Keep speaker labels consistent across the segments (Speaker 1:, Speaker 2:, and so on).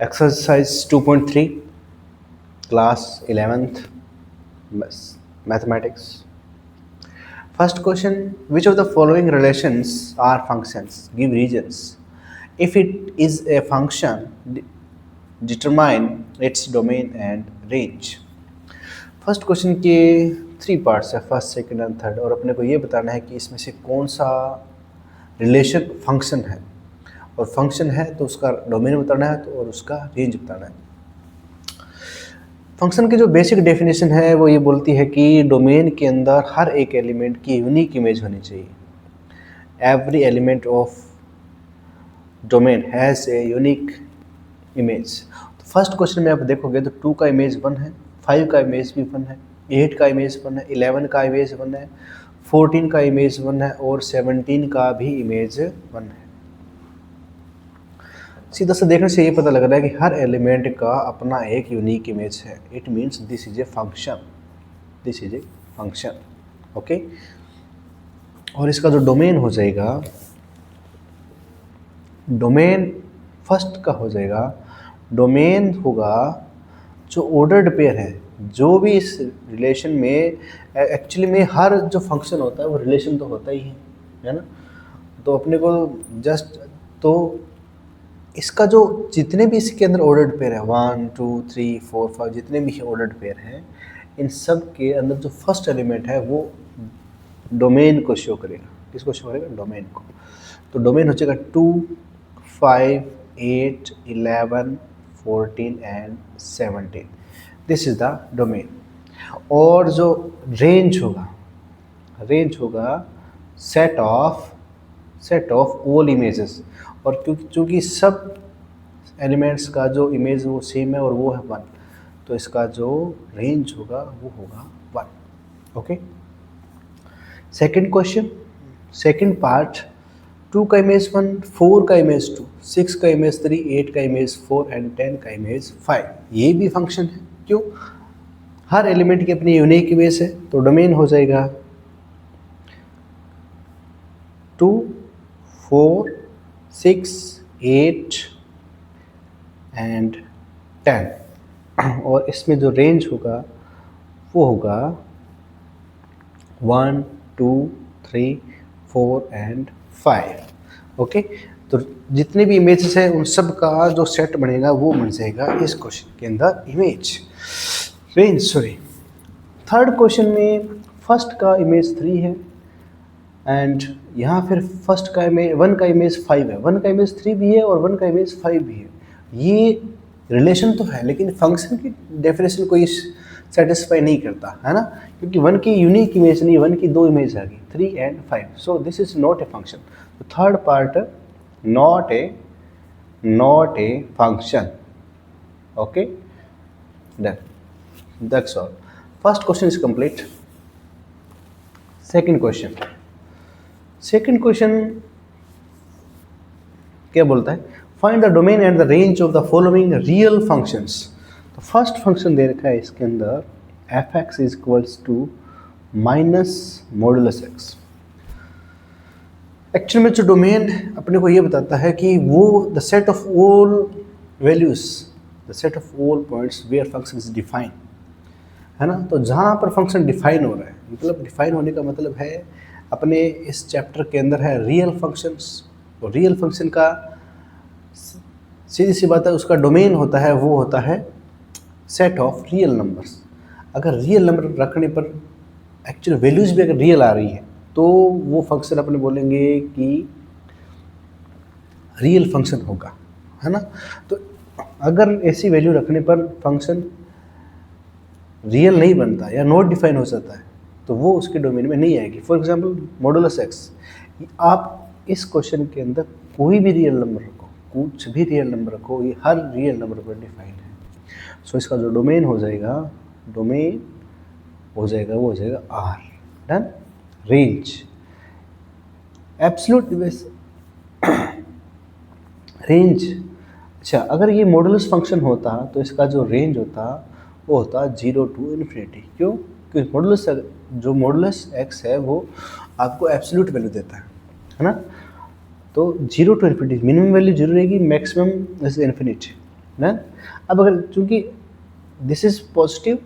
Speaker 1: Exercise 2.3, class 11th, mathematics. First question, which of the following relations are functions? Give reasons. If it is a function, determine its domain and range. First question के 3 parts है, first, second and third, और अपने को ये बताना है कि इसमें से कौन सा रिलेशन फंक्शन है, और फंक्शन है तो उसका डोमेन बताना है तो और उसका रेंज बताना है। फंक्शन की जो बेसिक डेफिनेशन है वो ये बोलती है कि डोमेन के अंदर हर एक एलिमेंट की यूनिक इमेज होनी चाहिए। Every element of domain has a unique image. तो फर्स्ट क्वेश्चन में आप देखोगे तो 2 का इमेज 1 है, 5 का इमेज भी 1 है, 8 का इमेज 1 है, 11 का इमेज 1 है, 14 का इमेज 1 है और 17 का भी इमेज 1 है। सीधा से देखने से ये पता लग रहा है कि हर एलिमेंट का अपना एक यूनिक इमेज है। It means this is a function, this is a function, okay. और इसका जो डोमेन हो जाएगा, डोमेन फर्स्ट का हो जाएगा, डोमेन होगा जो ऑर्डर्ड पेयर है, जो भी इस रिलेशन में एक्चुअली में हर जो फंक्शन होता है वो रिलेशन तो होता ही है ना। तो अपने को जस्ट तो इसका जो जितने भी इसके अंदर ऑर्डर्ड पेयर है 1 2 3 4 5 जितने भी ऑर्डर्ड पेयर हैं, इन सब के अंदर जो फर्स्ट एलिमेंट है वो डोमेन को शो करेगा। किसको शो करेगा? डोमेन को। तो डोमेन हो जाएगा 2 5 8 11 14 and 17। This is the domain. और जो रेंज होगा, रेंज होगा सेट ऑफ ऑल इमेजेस। और क्योंकि सब एलिमेंट्स का जो इमेज वो सेम है और वो है 1, तो इसका जो रेंज होगा वो होगा 1, okay. Second question, second part, 2 का इमेज 1, 4 का इमेज 2, 6 का इमेज 3, 8 का इमेज 4 एंड 10 का इमेज 5। ये भी फंक्शन है। क्यों? हर एलिमेंट की अपनी यूनिक इमेज है। तो डोमेन हो जाएगा 2 4 6 8 एंड 10। और इसमें जो रेंज होगा वो होगा 1 2 3 4 एंड 5, ओके। तो जितने भी इमेजेस हैं उन सब का जो सेट बनेगा वो बन जाएगा इस क्वेश्चन के अंदर image, range, sorry. Third question में फर्स्ट का इमेज 3 है एंड यहाँ फिर फर्स्ट का इमेज 1 का इमेज 5 है, 1 का इमेज 3 भी है और 1 का इमेज 5 भी है। ये रिलेशन तो है लेकिन फंक्शन की डेफिनेशन को इस सेटिस्फाई नहीं करता है ना, क्योंकि 1 की यूनिक इमेज नहीं, 1 की 2 इमेज आ गई 3 and 5। So this is not a function. तो third part not a function, okay, done, that's all. First question is complete. Second question, second question क्या बोलता है? Find the domain and the range of the following real functions. तो first function दे रखा है इसके अंदर f(x) is equals to minus modulus x। Actual में जो डोमेन अपने को ये बताता है कि वो the set of all values, the set of all points where function is define, है ना। तो जहाँ पर फंक्शन डिफाइन हो रहा है, मतलब डिफाइन होने का मतलब है अपने इस चैप्टर के अंदर है रियल फंक्शंस। तो रियल फंक्शन का सीधी सी बात है उसका डोमेन होता है, वो होता है सेट ऑफ रियल नंबर्स। अगर रियल नंबर रखने पर एक्चुअल वैल्यूज भी अगर रियल आ रही है तो वो फंक्शन अपने बोलेंगे कि रियल फंक्शन होगा, है ना। तो अगर ऐसी वैल्यू रखने पर फंक्शन रियल नहीं बनता या नॉट डिफाइन हो जाता है तो वो उसके डोमेन में नहीं आएगी। फॉर एग्जांपल मॉडुलस x, आप इस क्वेश्चन के अंदर कोई भी रियल नंबर रखो, कुछ भी रियल नंबर रखो, ये हर रियल नंबर पर डिफाइन है। सो इसका जो डोमेन हो जाएगा, डोमेन हो जाएगा वो हो जाएगा R, done. Range, absolute range, अच्छा अगर ये मॉडुलस फंक्शन होता तो इसका जो रेंज होता वो होता 0 टू इन्फिनिटी। क्यों? क्योंकि मॉडुलस, जो मॉडुलस x है वो आपको एब्सोल्यूट वैल्यू देता है ना। तो 0 टू इन्फिनिटी, मिनिमम वैल्यू 0 रहेगी, मैक्सिमम इज इन्फिनिटी। ना। अब अगर चूंकि दिस इज पॉजिटिव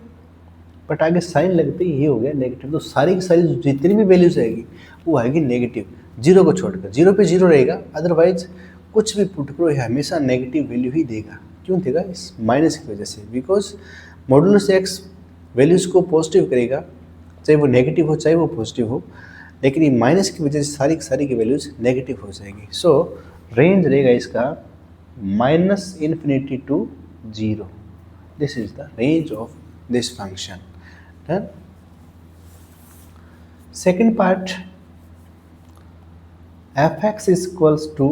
Speaker 1: बट आगे साइन लगते ही ये हो गया नेगेटिव, तो सारी की सारी जितनी भी वैल्यूज आएगी वो आएगी नेगेटिव, जीरो को छोड़कर। जीरो पे जीरो रहेगा, अदरवाइज कुछ भी पुट करो ये हमेशा नेगेटिव वैल्यू ही देगा। क्यों देगा? इस माइनस की वजह से, बिकॉज मॉडुलस एक्स वैल्यूज़ को पॉजिटिव करेगा, चाहे वो नेगेटिव हो चाहे वो पॉजिटिव हो, लेकिन ये माइनस की वजह से सारी की वैल्यूज नेगेटिव हो जाएगी। सो रेंज रहेगा इसका minus infinity to zero. This is the range of this function. Done. Second part, F x is equals to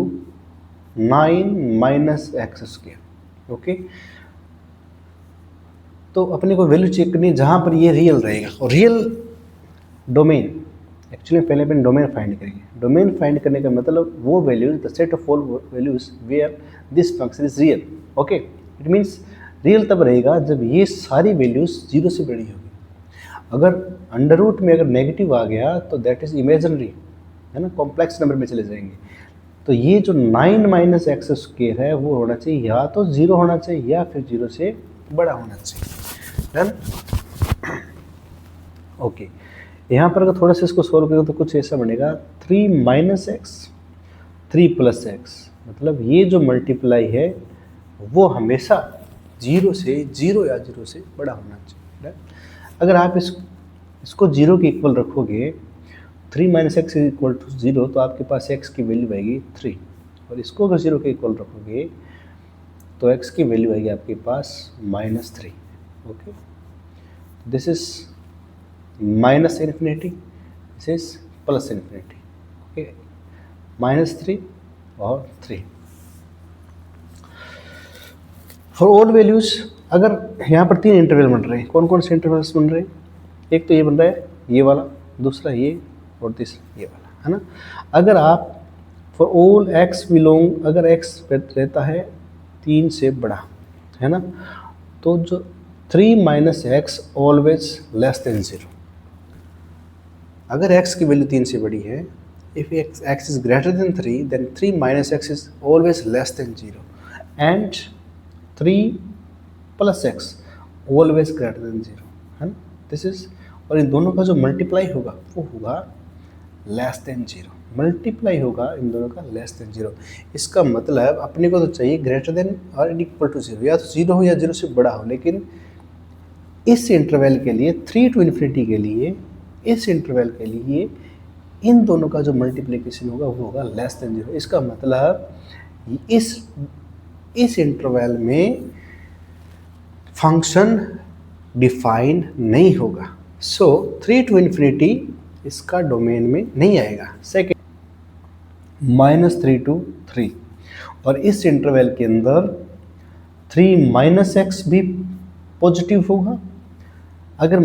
Speaker 1: 9 minus x square. Okay, तो अपने को वैल्यू चेक करनी है जहाँ पर ये रियल रहेगा, और रियल डोमेन, एक्चुअली पहले अपन डोमेन फाइंड करेंगे। डोमेन फाइंड करने का मतलब वो values, the set of all values where this function is real. Okay, it means real तब रहेगा जब ये सारी वैल्यूज जीरो से बड़ी होगी। अगर अंडर रूट में अगर नेगेटिव आ गया तो दैट इज इमेजिनरी, है ना, कॉम्प्लेक्स नंबर में चले जाएंगे। तो ये जो 9 माइनस एक्स स्क्वायर है वो होना चाहिए या तो जीरो होना चाहिए या फिर जीरो से बड़ा होना चाहिए। डन। ओके, यहाँ पर अगर थोड़ा सा इसको सोल्व करें तो कुछ ऐसा बनेगा 3 माइनस एक्स 3 प्लस एक्स, मतलब ये जो मल्टीप्लाई है वो हमेशा जीरो या जीरो से बड़ा होना चाहिए। अगर आप इसको जीरो के इक्वल रखोगे, 3 minus x is equal to zero, तो आपके पास एक्स की वैल्यू आएगी 3, और इसको अगर जीरो के इक्वल रखोगे तो एक्स की वैल्यू आएगी आपके पास -3। Okay, this is minus infinity, this is plus infinity. Okay, -3 और 3 फॉर ऑल वैल्यूज। अगर यहाँ पर 3 इंटरवल बन रहे हैं, कौन कौन से इंटरवल्स बन रहे हैं? एक तो ये बन रहा है ये वाला, दूसरा ये, और तीसरा ये वाला, है ना। अगर आप फॉर ऑल एक्स बिलोंग, अगर एक्स रहता है 3 से बड़ा, है ना, तो जो 3 minus x always less than 0। अगर x की वैल्यू 3 से बड़ी है, if x is greater than 3 then 3 minus x is always less than 0 and 3 plus x always greater than 0, है ना। दिस इज, और इन दोनों का जो मल्टीप्लाई होगा वो होगा लेस देन 0, मल्टीप्लाई होगा इन दोनों का लेस देन 0। इसका मतलब अपने को तो चाहिए ग्रेटर देन और इक्वल टू 0, या तो 0 हो या 0 से बड़ा हो, लेकिन इस इंटरवल के लिए 3 टू इन्फिनिटी के लिए, इस इंटरवल के लिए इन दोनों का जो मल्टीप्लिकेशन होगा वो होगा लेस देन 0। इसका मतलब इस इंटरवल में फंक्शन डिफाइन नहीं होगा। सो 3 टू इन्फिनिटी इसका डोमेन में नहीं आएगा। सेकेंड, -3 टू 3, और इस इंटरवल के अंदर 3 माइनस एक्स भी पॉजिटिव होगा। अगर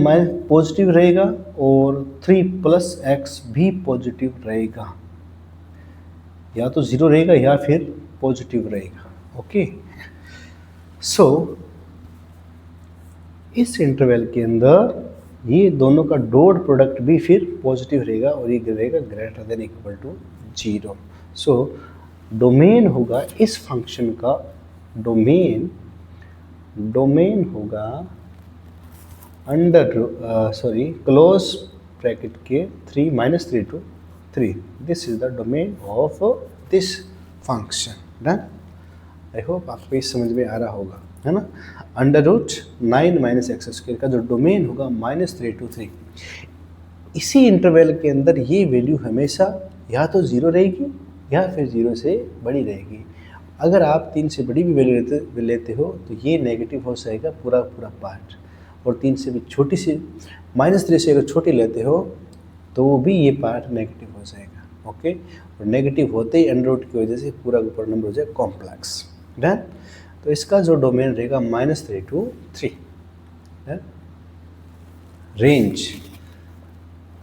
Speaker 1: पॉजिटिव रहेगा और 3 प्लस एक्स भी पॉजिटिव रहेगा, या तो 0 रहेगा या फिर पॉजिटिव रहेगा। ओके, सो इस इंटरवल के अंदर ये दोनों का डॉट प्रोडक्ट भी फिर पॉजिटिव रहेगा और ये रहेगा greater than equal to 0। So domain होगा इस फंक्शन का, डोमेन होगा अंडर क्लोज ब्रैकेट के 3 -3 to 3। This is the domain of this function. Done. I hope आपको ये समझ में आ रहा होगा, है ना। √9 माइनस एक्स स्क्वायर का जो डोमेन होगा -3 टू 3, इसी इंटरवल के अंदर ये वैल्यू हमेशा या तो 0 रहेगी या फिर 0 से बड़ी रहेगी। अगर आप 3 से बड़ी भी वैल्यू लेते हो तो ये नेगेटिव हो जाएगा पूरा पार्ट, और 3 से भी छोटी सी -3 से अगर छोटी लेते हो तो वो भी ये पार्ट नेगेटिव हो जाएगा। ओके, और नेगेटिव होते ही अंडर रूट की वजह से पूरा ऊपर नंबर हो जाएगा कॉम्प्लेक्स। डन। तो इसका जो डोमेन रहेगा -3 to 3।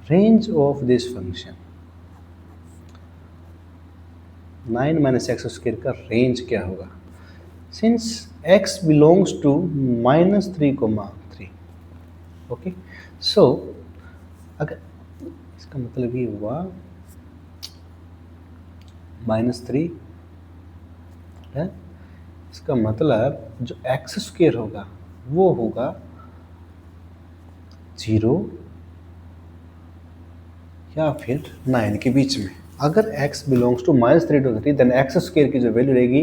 Speaker 1: Range of this function 9 minus x square का रेंज क्या होगा? Since x belongs to -3, okay, so अगर इसका मतलब ये हुआ -3 है, इसका मतलब जो एक्स स्क्वायर होगा वो होगा 0 या फिर 9 के बीच में। अगर x belongs to -3 to 3 then x square की जो वैल्यू रहेगी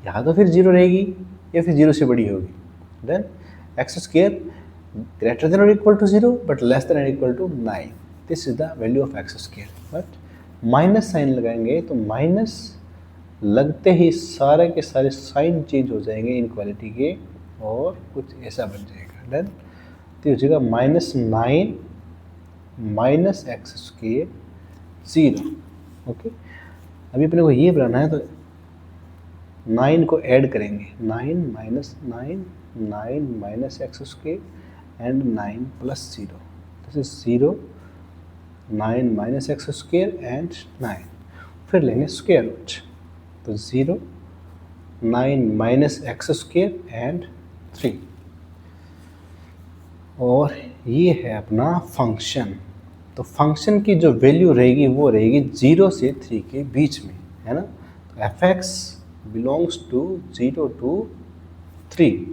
Speaker 1: या तो फिर 0 रहेगी या फिर 0 से बड़ी होगी। Then x square greater than और equal to 0 but less than और equal to 9, this is the value of x square. But minus sign लगाएंगे तो माइनस लगते ही सारे के सारे साइन चेंज हो जाएंगे इनक्वालिटी के और कुछ ऐसा बन जाएगा। देन तो हो जाएगा -9 माइनस एक्स स्क्वायर 0। ओके, अभी अपने को ये बनाना है तो 9 को ऐड करेंगे, 9 minus 9 9 minus x square and 9 plus 0, this is 0 9 minus x square and 9, फिर लेंगे स्क्वायर रूट तो 0 9 माइनस एक्स स्क्वायर एंड 3, और ये है अपना फंक्शन। तो फंक्शन की जो वैल्यू रहेगी वो रहेगी 0 से 3 के बीच में, है ना। तो F x belongs to 0 to 3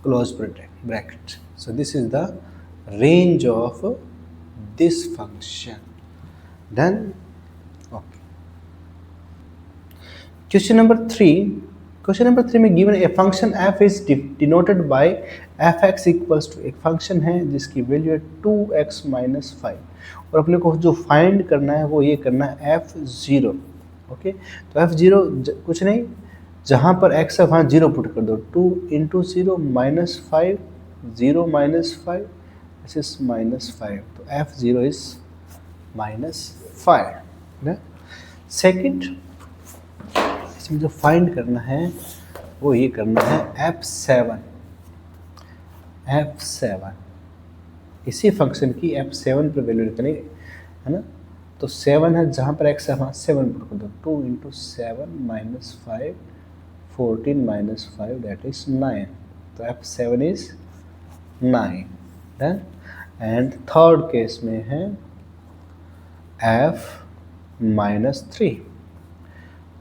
Speaker 1: close bracket. So this is the range of this function. Then okay, question number 3 में given a function f is denoted by f x equals to, एक फंक्शन है जिसकी value है 2x minus 5 और अपने को जो find करना है वो ये करना है f0। ओके, तो f0 कुछ नहीं, जहाँ पर x है वहाँ 0 पुट कर दो, 2 into 0 minus 5, 0 minus 5, this is -5, तो f0 इज -5। सेकेंड इसमें जो फाइंड करना है वो ये करना है f7, इसी फंक्शन की f7 पर वैल्यू करेंगे, है ना। तो 7 है, जहाँ पर x है वहाँ 7 पुट कर दो, 2 into 7 minus 5, 14 minus 5 that is 9, तो f7 is 9। Done. And third case में है f-3,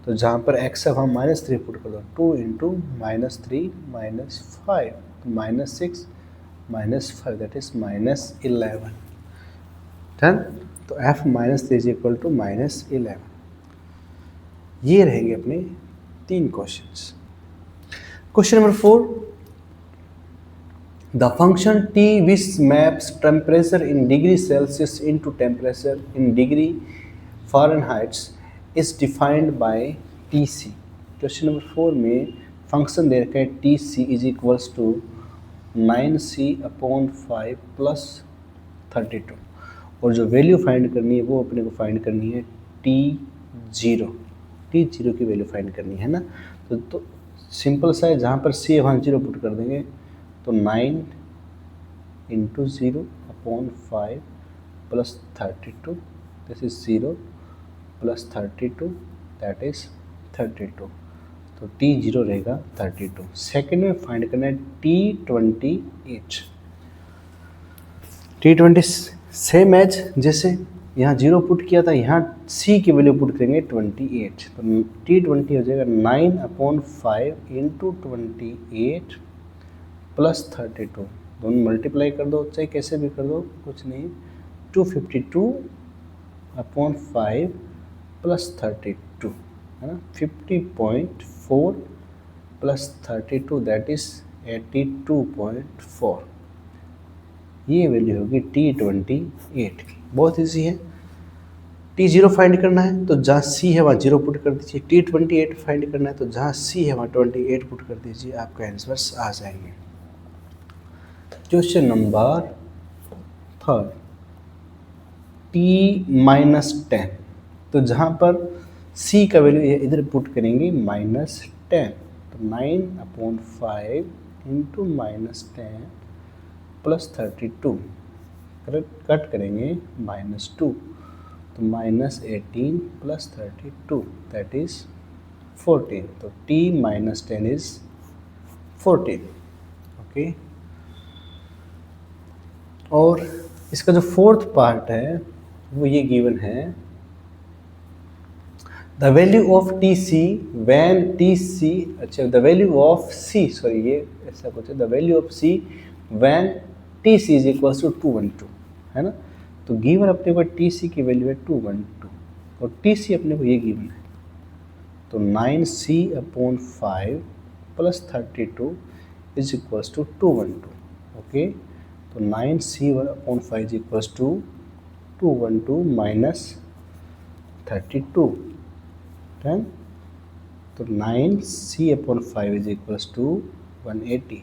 Speaker 1: तो जहाँ पर x है वहाँ -3 पुट कर दो, 2 इंटू -3 माइनस 5, तो -6 माइनस 5 दैट इज -11। डन। तो f-3 इज इक्वल टू -11। ये रहेंगे अपने 3 questions. Question number 4, the function t which maps temperature in degree Celsius into temperature in degree Fahrenheit is defined by Tc। Question number 4 में function दे रखा है Tc is equals to 9c/5 plus 32, और जो value find करनी है वो अपने को फाइंड करनी है T0 की वैल्यू फाइंड करनी है ना। तो सिंपल सा है, जहाँ पर c है वहाँ 0 पुट कर देंगे, तो 9 into 0/5 plus 32, this is 0 plus 32 that is 32, तो T0 रहेगा 32। सेकेंड में फाइंड करना है T20 सेम एज जैसे यहाँ 0 पुट किया था, यहाँ C की वैल्यू पुट करेंगे 28, तो T20 हो जाएगा 9/5 इंटू 28 प्लस 32, दोनों मल्टीप्लाई कर दो, चाहे कैसे भी कर दो, कुछ नहीं, 252/5 प्लस 32, है ना, 50.4 प्लस 32 दैट इज 82.4। ये वैल्यू होगी T28 की। बहुत इजी है। T0 फाइंड करना है तो जहाँ C है वहाँ 0 पुट कर दीजिए, T28 फाइंड करना है तो जहाँ C है वहाँ 28 पुट कर दीजिए, आपका आंसर्स आ जाएंगे। क्वेश्चन नंबर 3, T-10, तो जहाँ पर C का वैल्यू इधर पुट करेंगे -10, तो 9/5 इंटू -10 प्लस 32, कट करेंगे -2, तो -18 प्लस 32 दैट इज 14, तो T-10 इज 14। ओके, और इसका जो फोर्थ पार्ट है वो ये गिवन है the value of T C when T C, अच्छा the value of C, sorry ये ऐसा कुछ है, the value of C when T C is equal to 212, है ना। तो गिवन अपने को टी सी की वैल्यू है 212 और टी सी अपने को ये गिवन है, तो 9c/5 plus 32 is equals to 212। Okay, तो 9c/5 is equals to 212 minus 32, done. तो 9c/5 is equals to 180,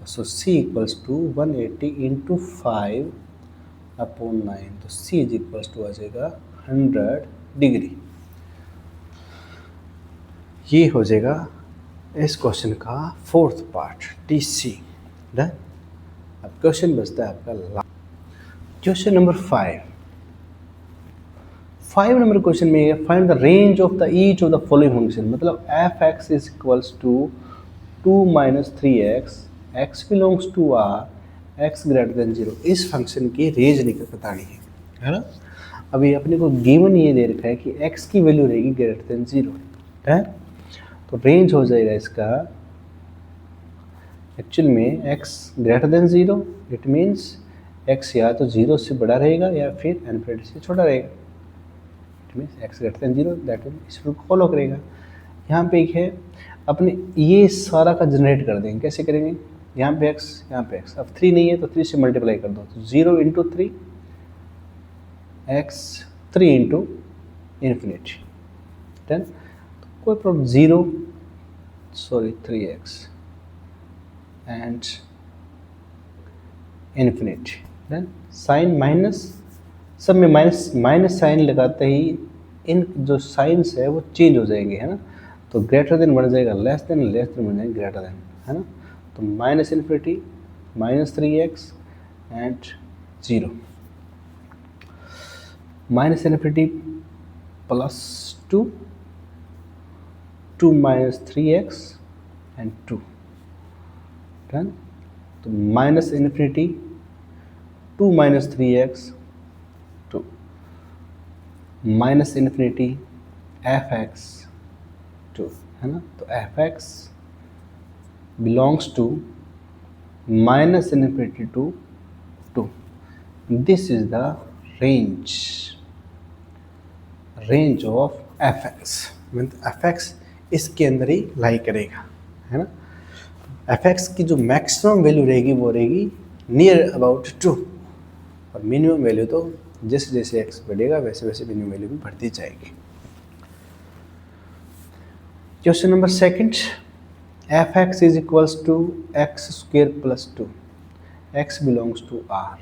Speaker 1: so c equals to 180 into 5/9, तो c इज इक्वल्स टू आ जाएगा 100 डिग्री। ये हो जाएगा इस क्वेश्चन का fourth part T C, done. अब क्वेश्चन बचता है आपका last, question number 5 number question में find the range of the each of the following function, मतलब F x is equals to 2 minus 3x, X belongs to R, X greater than 0, इस function की range बतानी है ना। अभी अपने को गिवन ये दे रखा है कि x की वैल्यू रहेगी ग्रेटर देन 0, है। तो रेंज हो जाएगा इसका एक्चुअल में x greater than 0, it means x या तो 0 से बड़ा रहेगा या फिर इन्फिनिटी से छोटा रहेगा, it means x greater than 0, that mean इस रूल को फॉलो करेगा। यहाँ पे एक है, अपने ये सारा का जनरेट कर देंगे, कैसे करेंगे, यहाँ पे x, यहाँ पे x, अब 3 नहीं है तो 3 से मल्टीप्लाई कर दो, तो 0 into 3 x, 3 into infinity, done. कोई problem, 0 sorry 3x and infinity, done. Sign minus, सब में माइनस साइन लगाते ही इन जो साइंस है वो चेंज हो जाएंगे, है ना। तो ग्रेटर देन बन जाएगा लेस देन बन जाएगा ग्रेटर देन, है ना। तो minus infinity minus 3x and 0, minus infinity plus 2 minus 3x and 2, done. तो minus infinity 2 minus 3x 2, minus infinity F X 2, है ना। तो F x belongs to minus infinity to 2, this is the range of F X, mean F X इसके अंदर ही लाई करेगा, है ना। F x की जो मैक्सिमम वैल्यू रहेगी वो रहेगी नियर अबाउट 2, और मिनिमम वैल्यू तो जैसे जैसे एक्स बढ़ेगा वैसे वैसे मिनिमम वैल्यू भी बढ़ती जाएगी। Question number second, F x is equals to X square plus 2, X belongs to R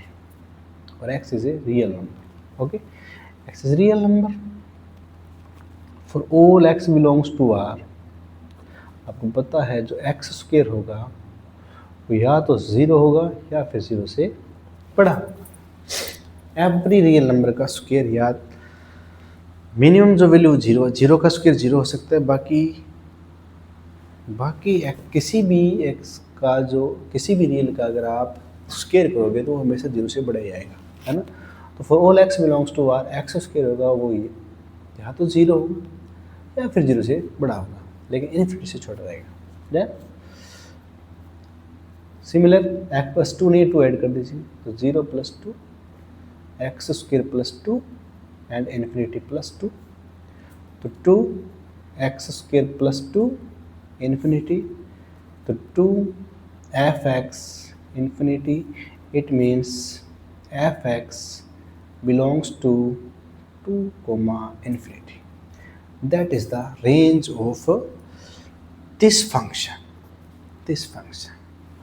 Speaker 1: और X is a real number. Okay, X is real number for all x belongs to R. आपको पता है जो x square होगा वो या तो 0 होगा या फिर 0 से बड़ा होगा। एवरी रियल नंबर का स्क्वायर या मिनिमम जो वैल्यू 0 का स्क्वायर 0 हो सकता है, बाकी किसी भी एक्स का जो किसी भी रियल का अगर आप स्क्वायर करोगे तो वो हमेशा 0 से बड़ा ही आएगा, है ना। तो for all x belongs to R, x square होगा वो ये या तो 0 होगा या फिर 0 से बड़ा होगा, लेकिन इन्फिनिटी से छोटा रहेगा। सिमिलर एक्स प्लस 2 नहीं 2 ऐड कर दीजिए, तो 0 plus 2 x square plus 2 and infinity plus 2, तो 2 एक्स स्क्वायर प्लस 2 इन्फिनिटी, तो 2 f x infinity, it means f x belongs to 2 infinity, that is the range of this function,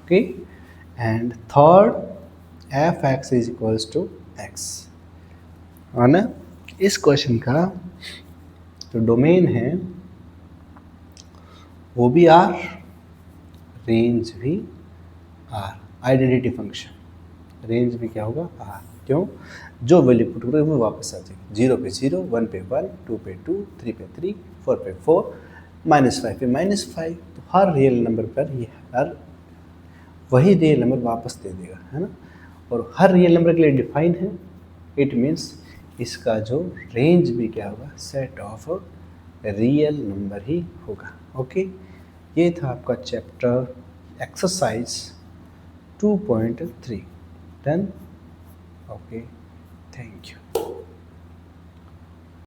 Speaker 1: okay। and third, f(x) is equals to x, है ना। इस question का जो domain है वो भी are, range भी आर, आइडेंटिटी फंक्शन, रेंज भी क्या होगा आर, क्यों, जो वैल्यू पुट करोगे वो वापस आ जाएगी, 0 पे 0, 1 पे 1, 2 पे 2, 3 पे 3, 4 पे 4, -5 पे -5, तो हर रियल नंबर पर ये हर वही रियल नंबर वापस दे देगा, है ना। और हर रियल नंबर के लिए डिफाइन है, इट मीन्स इसका जो रेंज भी क्या होगा, सेट ऑफ रियल नंबर ही होगा। ओके, ये था आपका chapter exercise 2.3 done. Okay, thank you.